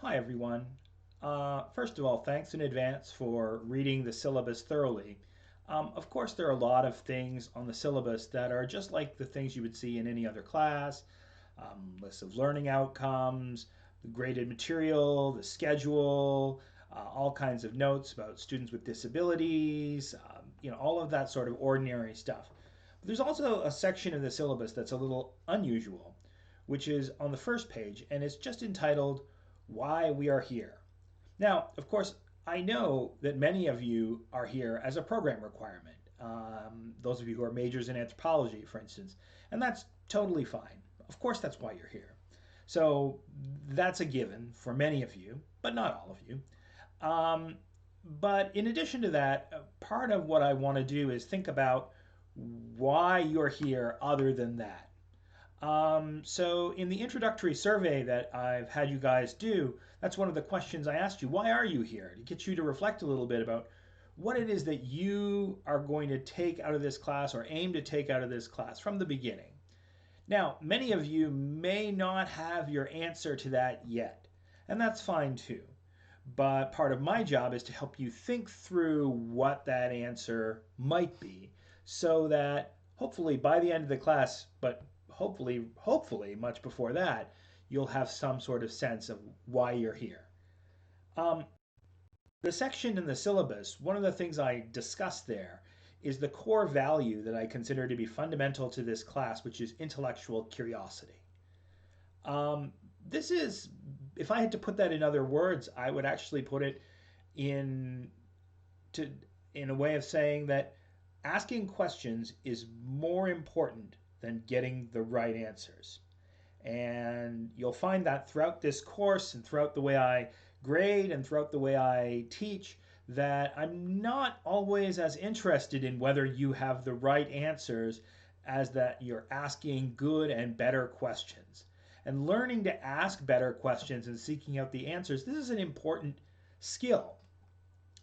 Hi, everyone. First of all, thanks in advance for reading the syllabus thoroughly. Of course, there are a lot of things on the syllabus that are just like the things you would see in any other class. Lists of learning outcomes, the graded material, the schedule, all kinds of notes about students with disabilities, all of that sort of ordinary stuff. But there's also a section of the syllabus that's a little unusual, which is on the first page, and it's just entitled Why We Are Here. Now, of course, I know that many of you are here as a program requirement. Those of you who are majors in anthropology, for instance, and that's totally fine. Of course, that's why you're here. So that's a given for many of you, but not all of you. Um, but in addition to that, part of what I want to do is think about why you're here other than that. So in the introductory survey that I've had you guys do, that's one of the questions I asked you. Why are you here? To get you to reflect a little bit about what it is that you are going to take out of this class or aim to take out of this class from the beginning. Now, many of you may not have your answer to that yet, and that's fine too. But part of my job is to help you think through what that answer might be so that hopefully by the end of the class, but hopefully much before that, you'll have some sort of sense of why you're here. Um, the section in the syllabus, one of the things I discussed there is the core value that I consider to be fundamental to this class, which is intellectual curiosity. Um, this is, if I had to put that in other words, I would actually put it in to in a way of saying that asking questions is more important than getting the right answers. And you'll find that throughout this course and throughout the way I grade and throughout the way I teach that I'm not always as interested in whether you have the right answers as that you're asking good and better questions. And learning to ask better questions and seeking out the answers, this is an important skill.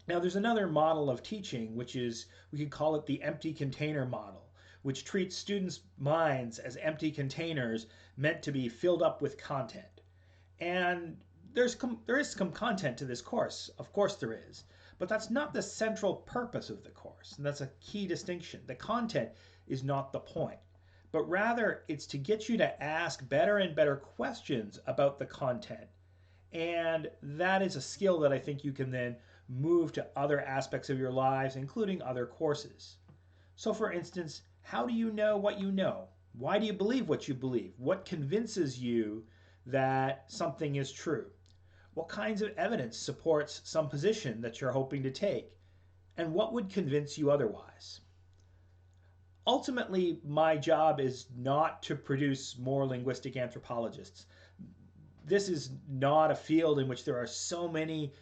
Now, there's another model of teaching, which is, we could call it the empty container model, which treats students' minds as empty containers meant to be filled up with content. And there is some content to this course, of course there is, but that's not the central purpose of the course. And that's a key distinction. The content is not the point, but rather it's to get you to ask better and better questions about the content. And that is a skill that I think you can then move to other aspects of your lives, including other courses. So, for instance, how do you know what you know? Why do you believe what you believe? What convinces you that something is true? What kinds of evidence supports some position that you're hoping to take? And what would convince you otherwise? Ultimately, my job is not to produce more linguistic anthropologists. This is not a field in which there are so many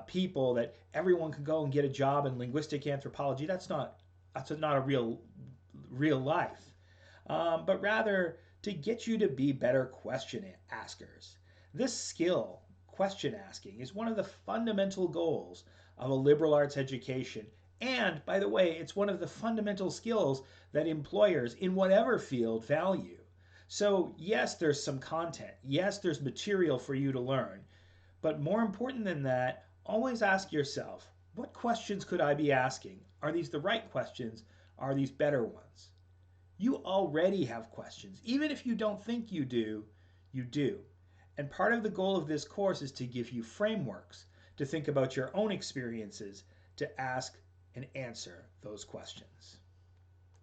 people that everyone can go and get a job in linguistic anthropology. That's not a real life, but rather to get you to be better question askers. This skill, question asking, is one of the fundamental goals of a liberal arts education. And by the way, it's one of the fundamental skills that employers in whatever field value. So, yes, there's some content. Yes, there's material for you to learn. But more important than that, always ask yourself, what questions could I be asking? Are these the right questions? Are these better ones? You already have questions. Even if you don't think you do, you do. And part of the goal of this course is to give you frameworks to think about your own experiences to ask and answer those questions.